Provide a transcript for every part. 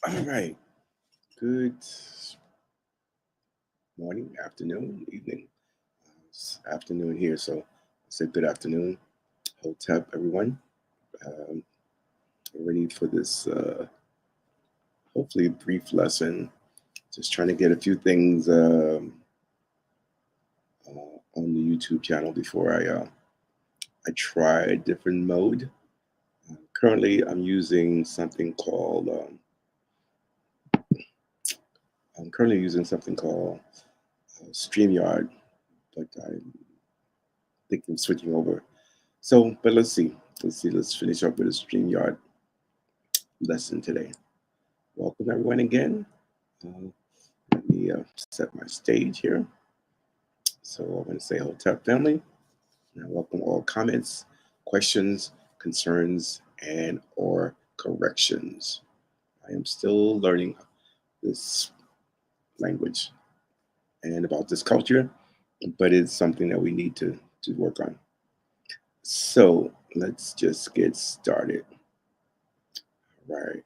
All right. Good morning, afternoon, evening. It's afternoon here, so I say good afternoon. Hotep, everyone. Um, ready for this, hopefully, brief lesson. Just trying to get a few things on the YouTube channel before I try a different mode. Currently, I'm currently using something called StreamYard, but I'm thinking of switching over. So, but let's see. Let's see. Let's finish up with a StreamYard lesson today. Welcome everyone again. Uh, Let me set my stage here. So I'm going to say Hotep family. Now welcome all comments, questions, concerns, and or corrections. I am still learning this language and about this culture, but it's something that we need to work on. So let's just get started. All right.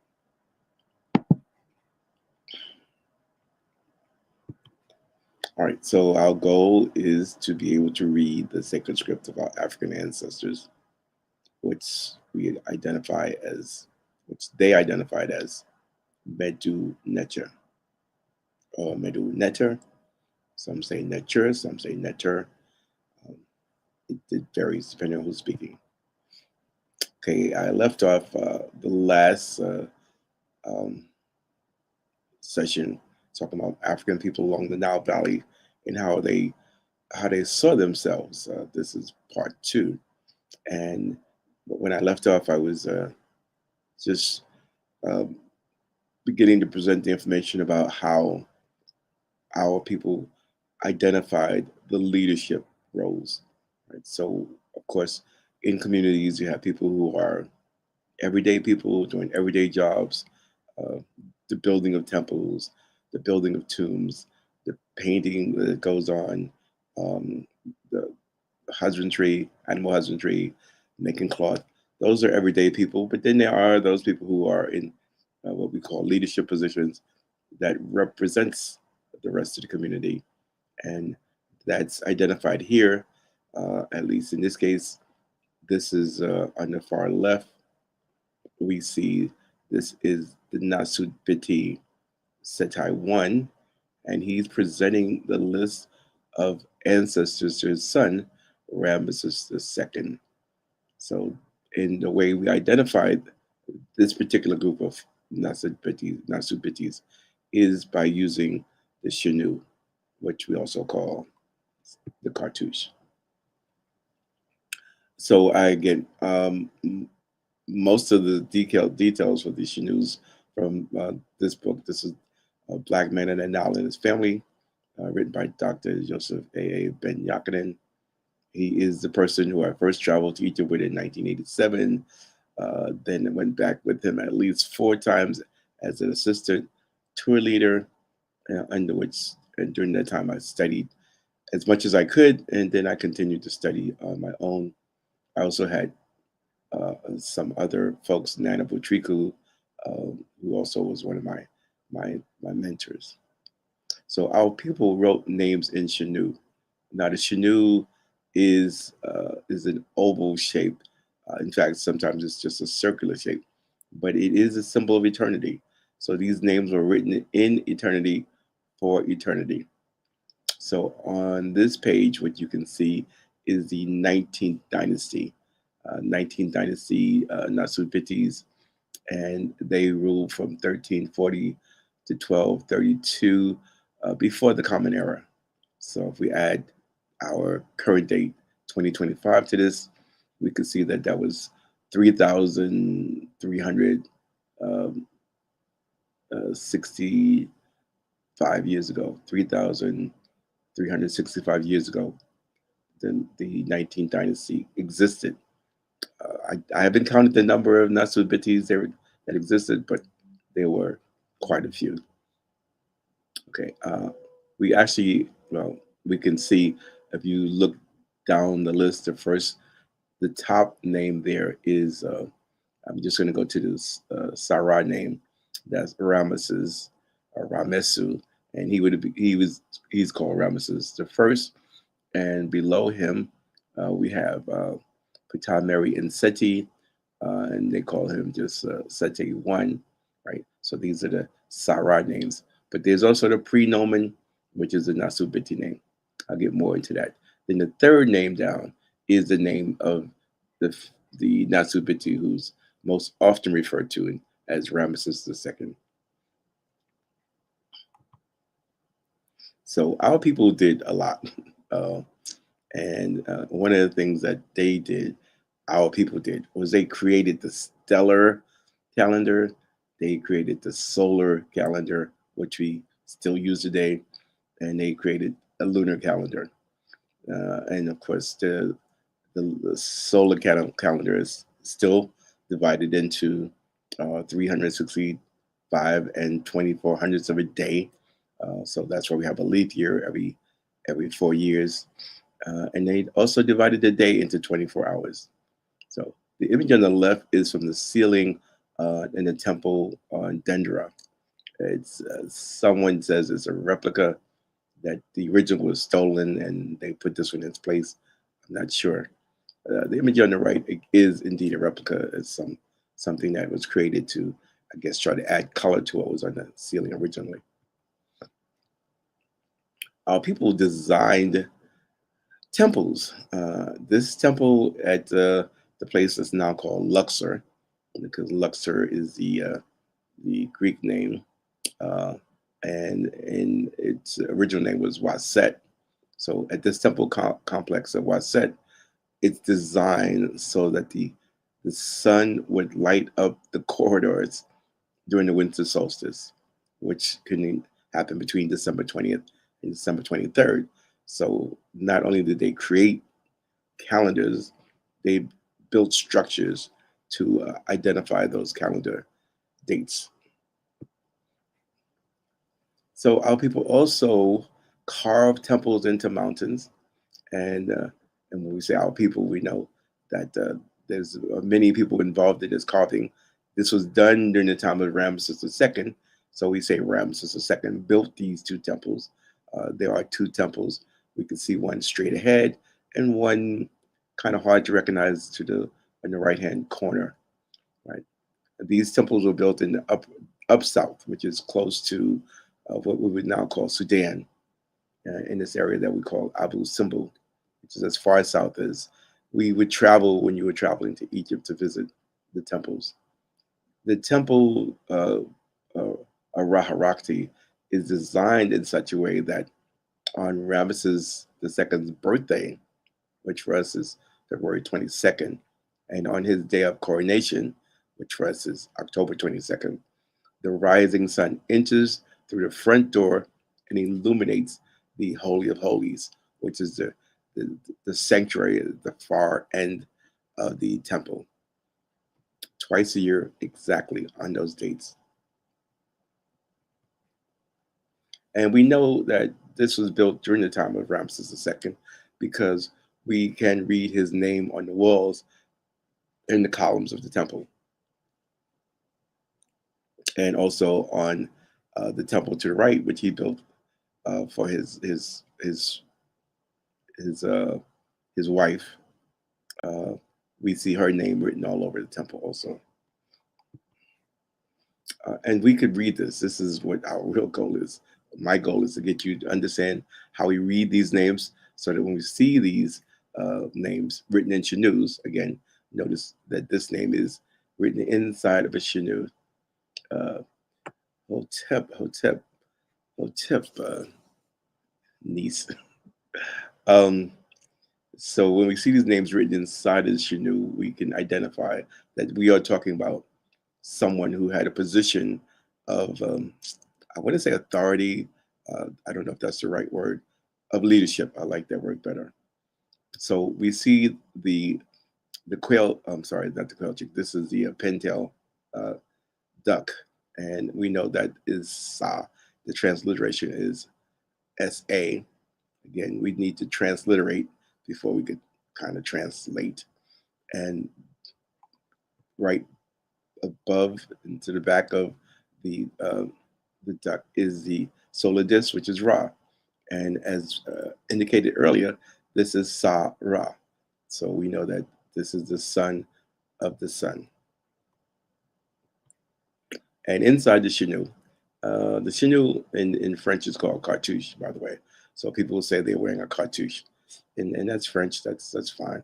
All right. So our goal is to be able to read the sacred script of our African ancestors, which we identify as, which they identified as Mdw Ntr or Mdw Ntr. Some say Ntr, some say Ntr. Um, it varies depending on who's speaking. Okay, I left off the last um, session talking about African people along the Nile Valley and how they saw themselves. This is part two, and when I left off, I was just um, beginning to present the information about how our people identified the leadership roles. Right? So, of course, in communities, you have people who are everyday people doing everyday jobs, uh, the building of temples, the building of tombs, the painting that goes on, um, the husbandry, animal husbandry, making cloth. Those are everyday people. But then there are those people who are in what we call leadership positions that represents the rest of the community, and that's identified here. At least in this case, this is on the far left. We see this is the Nasud Biti Setai 1, and he's presenting the list of ancestors to his son, Ramesses II. So, in the way we identified this particular group of Nasud Bitis is by using the shnu, which we also call the cartouche. So I get most of the details for the shnus from this book. This is Black Man and Nile and His Family, written by Dr. Joseph A. Ben Yakinen. He is the person who I first traveled to Egypt with in 1987. Then I went back with him at least four times as an assistant tour leader, under which, and during that time, I studied as much as I could, and then I continued to study on my own. I also had some other folks, Nana Butriku, who also was one of my mentors. So our people wrote names in shnu. Now the shnu is an oval shape. In fact, sometimes it's just a circular shape, but it is a symbol of eternity. So these names were written in eternity for eternity. So on this page, what you can see is the 19th dynasty. 19th dynasty Nasubitis, and they ruled from 1340 to 1232 before the Common Era. So if we add our current date, 2025, to this, we can see that that was 3,300 um, 65 years ago, 3,365 years ago, then the 19th dynasty existed. I haven't counted the number of Nasubitis that existed, but there were quite a few. Okay, we actually, well, we can see if you look down the list, the top name there is, I'm just going to go to this Sarah name. That's Ramesses or Ramesu, and he's called Ramesses the first. And below him, we have Ptolemy and Seti, and they call him just Seti one, right? So these are the Sarah names. But there's also the prenomen, which is the Nasubiti name. I'll get more into that. Then the third name down is the name of the the Nasubiti, who's most often referred to as Ramesses II. So our people did a lot. Uh, And one of the things that they did, our people did, was they created the stellar calendar. They created the solar calendar, which we still use today, and they created a lunar calendar. And of course, the solar calendar is still divided into 365 and 24 hundredths of a day. So that's why we have a leap year every 4 years, and they also divided the day into 24 hours. So the image on the left is from the ceiling in the temple on Dendera. It's someone says it's a replica, that the original was stolen and they put this one in its place. I'm not sure. The image on the right is indeed a replica. It's something that was created to, I guess, try to add color to what was on the ceiling originally. People designed temples. This temple at the place that's now called Luxor, because Luxor is the Greek name, uh, and its original name was Waset. So at this temple complex of Waset, it's designed so that the sun would light up the corridors during the winter solstice, which can happen between December 20th and December 23rd. So not only did they create calendars, they built structures to identify those calendar dates. So our people also carve temples into mountains, and when we say our people, we know that there's many people involved in this carving. This was done during the time of Ramses II, so we say Ramses II built these two temples. There are two temples. We can see one straight ahead and one kind of hard to recognize to the in the right hand corner. Right, these temples were built in the up south, which is close to what we would now call Sudan, in this area that we call Abu Simbel, which is as far south as we would travel when you were traveling to Egypt to visit the temples. The temple Araharakti is designed in such a way that on Ramesses II's birthday, which for us is February 22nd, and on his day of coronation, which for us is October 22nd, the rising sun enters through the front door and illuminates the Holy of Holies, which is the sanctuary at the far end of the temple, twice a year exactly on those dates. And we know that this was built during the time of Ramses II because we can read his name on the walls in the columns of the temple, and also on the temple to the right, which he built for his his wife. Uh, we see her name written all over the temple also. And we could read this. This is what our real goal is. My goal is to get you to understand how we read these names so that when we see these names written in shnus, again, notice that this name is written inside of a shnu. Uh, Hotep, niece. Um, so when we see these names written inside of the shnu, we can identify that we are talking about someone who had a position of, I want to say authority. I don't know if that's the right word, of leadership. I like that word better. So we see the quail. I'm sorry, not the quail chick. This is the pintail uh, duck, and we know that is Sa. The transliteration is Sa. Again, we need to transliterate before we could kind of translate. And right above and to the back of the duck is the solar disk, which is Ra. And as indicated earlier, this is Sa Ra. So we know that this is the son of the sun. And inside the shnu in French is called cartouche, by the way. So people will say they're wearing a cartouche, and that's French. That's fine.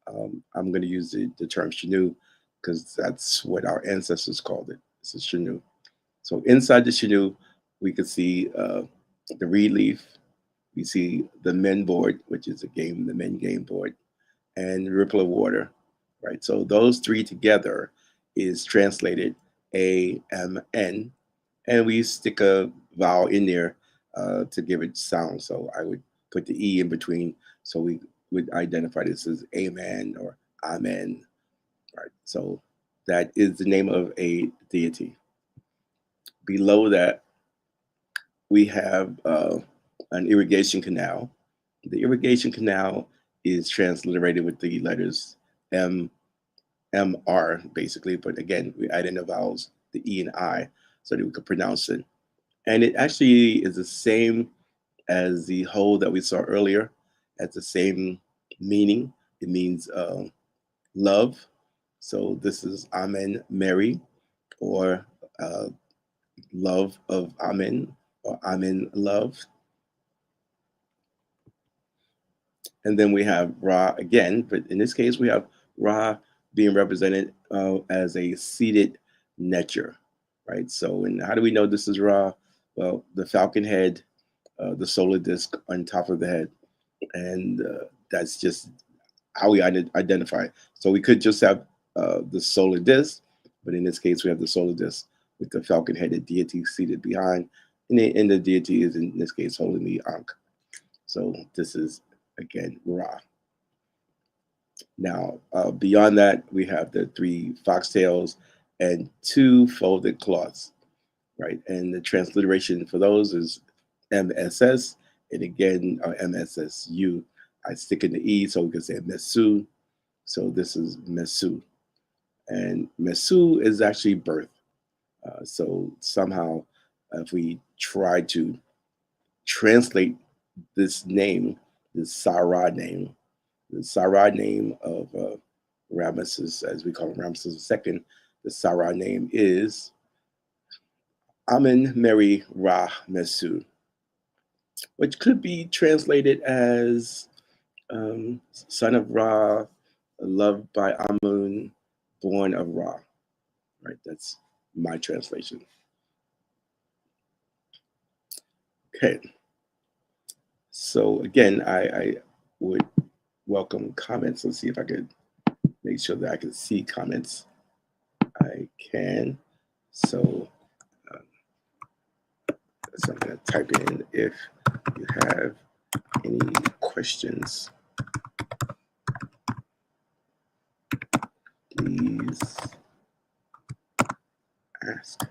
I'm going to use the term shnu because that's what our ancestors called it. It's a shnu. So inside the shnu, we can see the reed leaf. We see the men board, which is the men game board, and ripple of water, right? So those three together is translated AMN, and we stick a vowel in there to give it sound. So I would put the E in between, so we would identify this as Amen or Amen, right? So that is the name of a deity. Below that, we have an irrigation canal. The irrigation canal is transliterated with the letters M, MR, basically. But again, we add in the vowels, the E and I, so that we could pronounce it. And it actually is the same as the hole that we saw earlier, has the same meaning. It means love. So this is Amen Mary, or uh, love of Amen, or Amen love. And then we have Ra again, but in this case, we have Ra being represented as a seated Netcher, right? So, and how do we know this is Ra? Well, the falcon head, the solar disk on top of the head, and that's just how we identify it. So we could just have the solar disk, but in this case, we have the solar disk with the falcon-headed deity seated behind, and the deity is in this case holding the Ankh. So this is again Ra. Now beyond that, we have the three foxtails and two folded cloths, right? And the transliteration for those is MSS, and again MSSU. I stick in the E so we can say Mesu. So this is Mesu. And Mesu is actually birth. So somehow, if we try to translate this name, this the Sarah name of Ramesses, as we call him, Ramesses II, the Sarah name is Amen Mary Ra Mesu, which could be translated as son of Ra, loved by Amun, born of Ra. Right, that's my translation. Okay, so again, I would welcome comments. Let's see if I could make sure that I can see comments. I can. So, so I'm going to type in if you have any questions, please ask.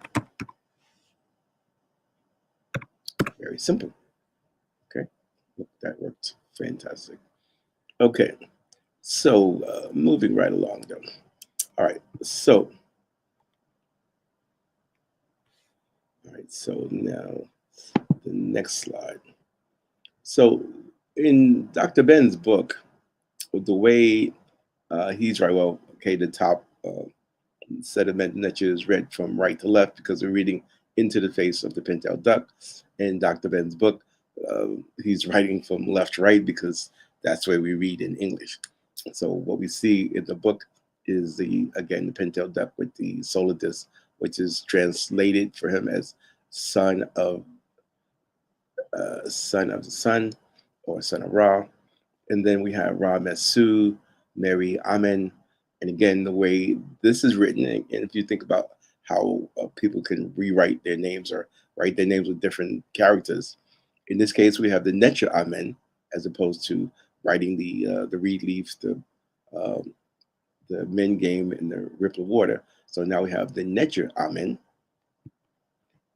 Very simple. Okay, that worked fantastic. Okay, so moving right along though. All right, so now the next slide. So in Dr. Ben's book, the way he's right, well, okay, the top sediment niche is read from right to left because we're reading into the face of the pintail duck. In Dr. Ben's book, he's writing from left to right because that's where we read in English. So what we see in the book is the pintail duck with the solar disk, which is translated for him as son of the sun, or son of Ra. And then we have Ra Mesu, Mary Amen. And again, the way this is written, and if you think about how people can rewrite their names or write their names with different characters, in this case, we have the Netcher Amen, as opposed to writing the reed leaves, the men game, and the ripple of water. So now we have the Netcher Amen,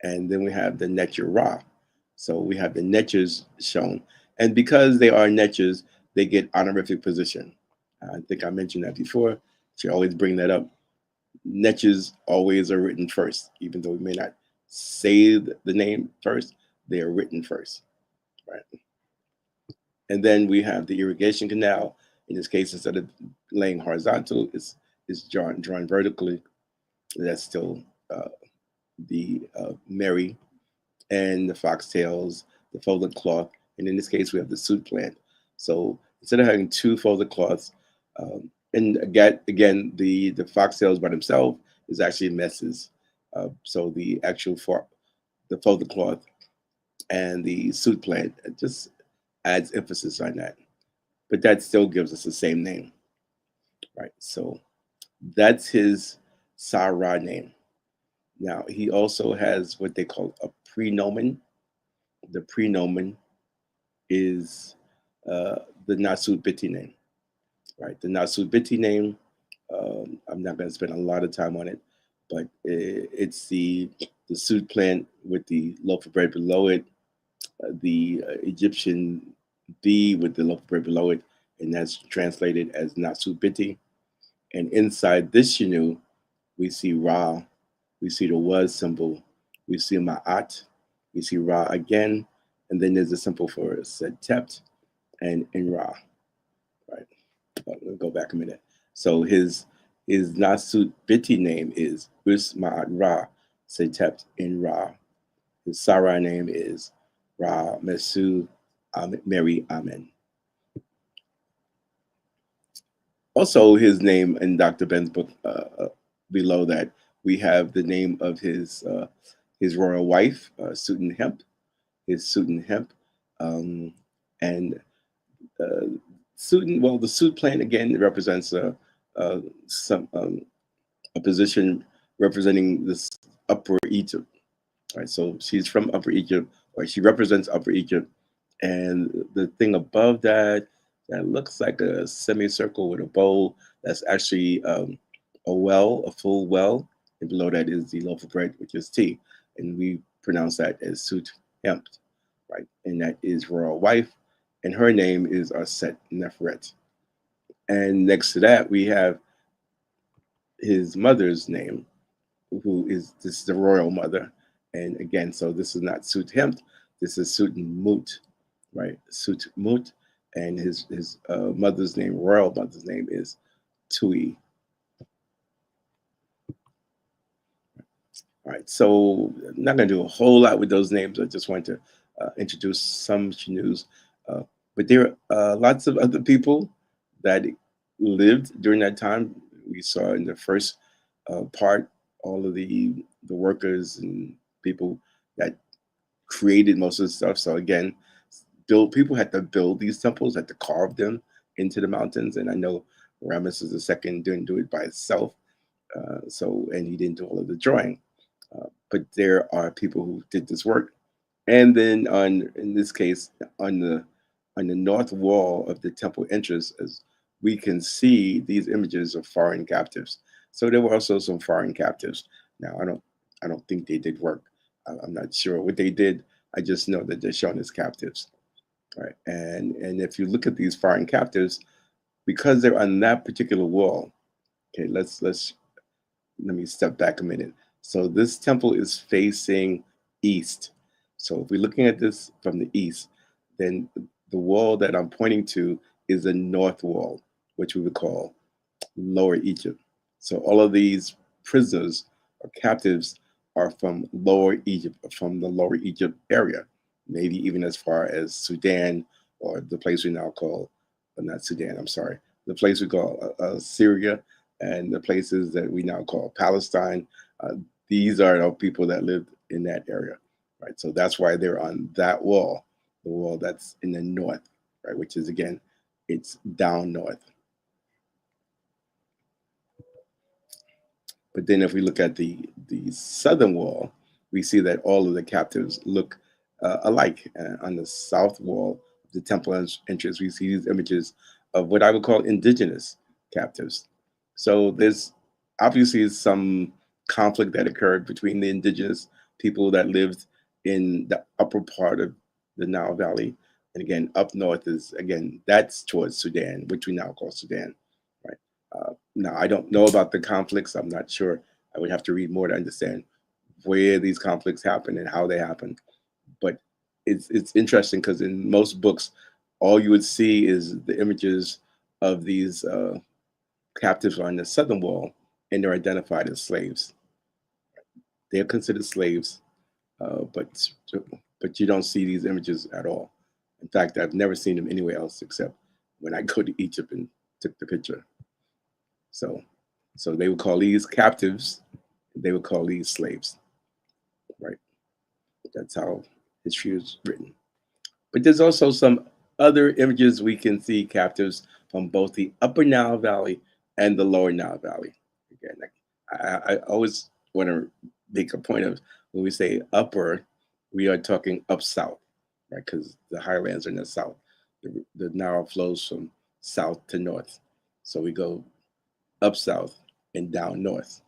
and then we have the Netcher Ra. So we have the Netchers shown. And because they are Netchers, they get honorific position. I think I mentioned that before. Should always bring that up. Netchers always are written first, even though we may not say the name first, they are written first, right? And then we have the irrigation canal. In this case, instead of laying horizontal, it's drawn vertically. That's still the Mary and the foxtails, the folded cloth, and in this case, we have the suit plant. So instead of having two folded cloths, and again, the foxtails by themselves is actually messes. So the actual the folded cloth and the suit plant just adds emphasis on that, but that still gives us the same name, right? So that's his Sarah name. Now he also has what they call a prenomen. The prenomen is the Nasut Biti name, right? The Nasut Biti name. I'm not going to spend a lot of time on it, but it's the suit plant with the loaf of bread below it, the Egyptian D with the loaf of bread below it, and that's translated as Nasut Biti. And inside this shnu, we see Ra, we see the was symbol, we see Ma'at, we see Ra again, and then there's a symbol for Setept and in Ra, right? Let me go back a minute. So his Nasut Biti name is Us Ma'at Ra Setept in Ra. His Sarai name is Ra Mesu Mary Amen. Also, his name in Dr. Ben's book below that, we have the name of his royal wife, Sutan Hemp, his Sutan Hemp, and uh, Sutan. Well, the suit plant again represents some a position representing this Upper Egypt. Right, so she's from Upper Egypt, or she represents Upper Egypt, and the thing above that that looks like a semicircle with a bowl. That's actually a well, a full well, and below that is the loaf of bread, which is tea, and we pronounce that as Sut Hempt, right? And that is royal wife, and her name is Aset Nefret. And next to that, we have his mother's name, who is this is the royal mother. And again, so this is not Sut Hempt, this is Sut Mut, right? Sut Mut, and his mother's name, royal mother's name is Tui. All right, so I'm not going to do a whole lot with those names. I just want to introduce some news. But there are lots of other people that lived during that time. We saw in the first part all of the workers and people that created most of the stuff. So again, people had to build these temples, had to carve them into the mountains. And I know Ramesses II didn't do it by itself. And he didn't do all of the drawing. But there are people who did this work. And then in this case, on the north wall of the temple entrance, as we can see these images of foreign captives. So there were also some foreign captives. Now I don't think they did work. I'm not sure what they did. I just know that they're shown as captives. Right. And if you look at these foreign captives, because they're on that particular wall, okay, let me step back a minute. So this temple is facing east. So if we're looking at this from the east, then the wall that I'm pointing to is the north wall, which we would call Lower Egypt. So all of these prisoners or captives are from Lower Egypt, from the Lower Egypt area, maybe even as far as Sudan, or the place we now call, but not Sudan, I'm sorry, the place we call Syria, and the places that we now call Palestine. Uh, these are the people that lived in that area, right? So that's why they're on that wall, the wall that's in the north, right? Which is again, it's down north. But then if we look at the southern wall, we see that all of the captives look alike. On the south wall of the temple entrance, we see these images of what I would call indigenous captives. So there's obviously some conflict that occurred between the indigenous people that lived in the upper part of the Nile Valley. And again, up north is, again, that's towards Sudan, which we now call Sudan, right? Now, I don't know about the conflicts. I'm not sure. I would have to read more to understand where these conflicts happen and how they happen. But it's interesting because in most books, all you would see is the images of these captives on the southern wall, and they're identified as slaves. They're considered slaves, uh, but but you don't see these images at all. In fact, I've never seen them anywhere else except when I go to Egypt and took the picture. So, so they would call these captives. They would call these slaves, right? That's how history is written. But there's also some other images we can see captives from both the Upper Nile Valley and the Lower Nile Valley. Again, I always want to make a point of when we say upper, we are talking up south, right? Because the highlands are in the south. The Nile flows from south to north. So we go up south and down north.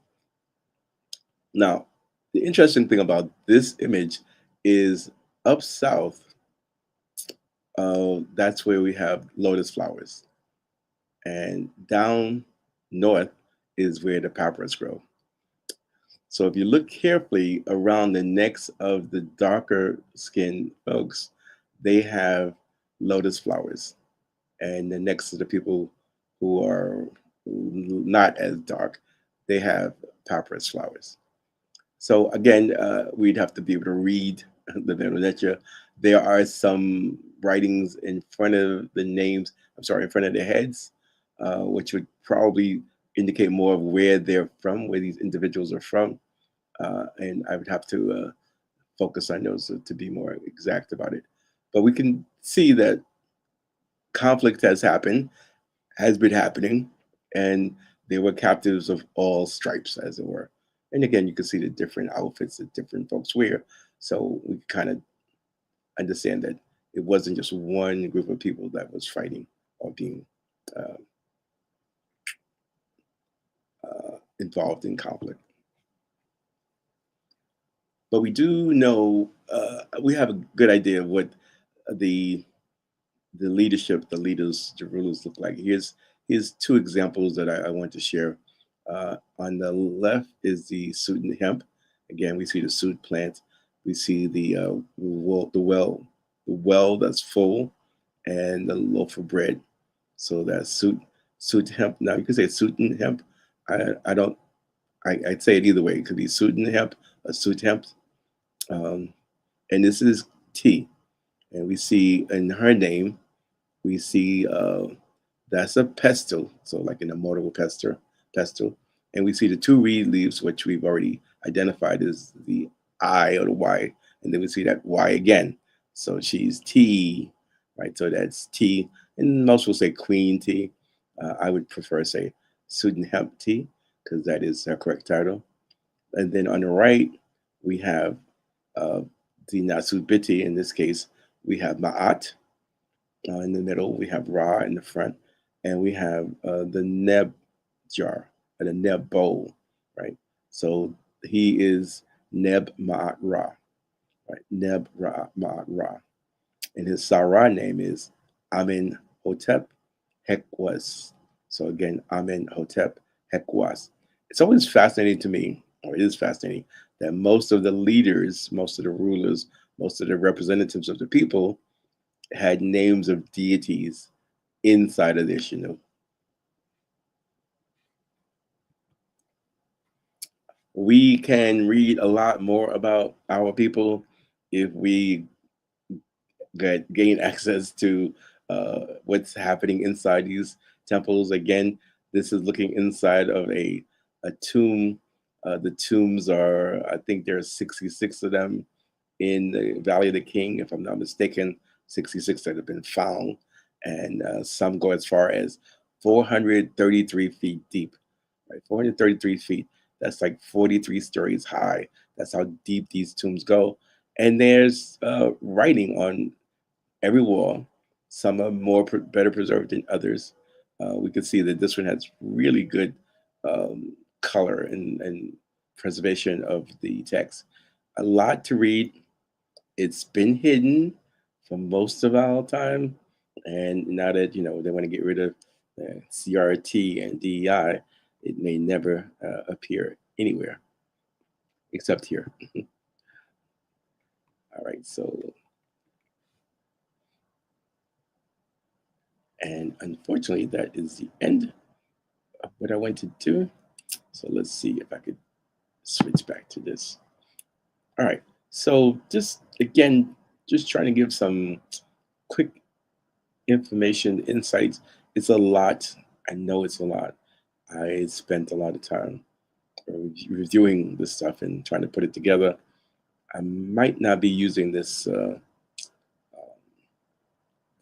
Now, the interesting thing about this image is up south, that's where we have lotus flowers. And down north is where the papyrus grow. So if you look carefully around the necks of the darker skinned folks, they have lotus flowers. And the necks of the people who are not as dark, they have papyrus flowers. So again, we'd have to be able to read the Mdw Ntr. There are some writings in front of the names. I'm sorry, in front of their heads, which would probably indicate more of where they're from, where these individuals are from. And I would have to focus on those to be more exact about it. But we can see that conflict has happened, has been happening, and they were captives of all stripes, as it were. And again, you can see the different outfits that different folks wear. So we kind of understand that it wasn't just one group of people that was fighting or being uh, involved in conflict. But we do know, we have a good idea of what the the leadership, the leaders, the rulers look like. Here's two examples that I want to share. On the left is the suit and hemp. Again, we see the suit plant. We see the well that's full, and the loaf of bread. So that's suit hemp. Now you can say suit and hemp. I don't. I'd say it either way. It could be suit and hemp, or suit hemp. Um, and this is tea. And we see in her name we see that's a pestle, so like an immortal pestle, and we see the two reed leaves, which we've already identified as the I or the Y, and then we see that Y again. So she's T, right? So that's T, and most will say Queen T. I would prefer to say Sudan Hemp T because that is her correct title. And then on the right, we have uh, the Nasubiti. In this case, we have Ma'at, in the middle, we have Ra in the front, and we have the Neb jar, or the Neb bowl, right? So he is Neb Ma'at Ra, right? Neb Ra Ma'at Ra. And his Sarah name is Amen Hotep Hekwas. So again, Amen Hotep Hekwas. It's always fascinating to me, or it is fascinating, that most of the leaders, most of the rulers, most of the representatives of the people had names of deities inside of their shnu. We can read a lot more about our people if we gain access to what's happening inside these temples. Again, this is looking inside of a tomb. The tombs are, I think there are 66 of them in the Valley of the King, if I'm not mistaken, 66 that have been found. And some go as far as 433 feet deep, right? 433 feet. That's like 43 stories high. That's how deep these tombs go. And there's writing on every wall. Some are better preserved than others. We can see that this one has really good color and preservation of the text. A lot to read. It's been hidden for most of our time, and now that they want to get rid of CRT and DEI, it may never appear anywhere. except here. All right, so, and unfortunately, that is the end of what I want to do. So let's see if I could switch back to this. All right, so just again, just trying to give some quick information, insights. It's a lot. I know it's a lot. I spent a lot of time reviewing this stuff and trying to put it together. I might not be using um,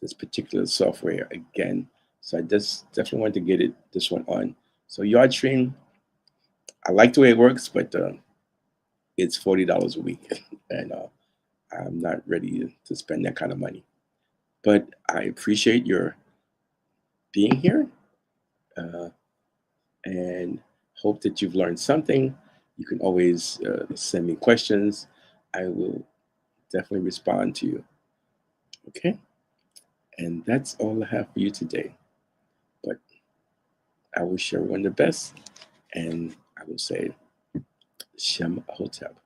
this particular software again, so I just definitely want to get this one on. So Yard Stream, I like the way it works, but it's $40 a week, and I'm not ready to spend that kind of money. But I appreciate your being here, uh, and hope that you've learned something. You can always send me questions. I will definitely respond to you. Okay, and that's all I have for you today. But I wish everyone the best, and I will say Shem Hotep.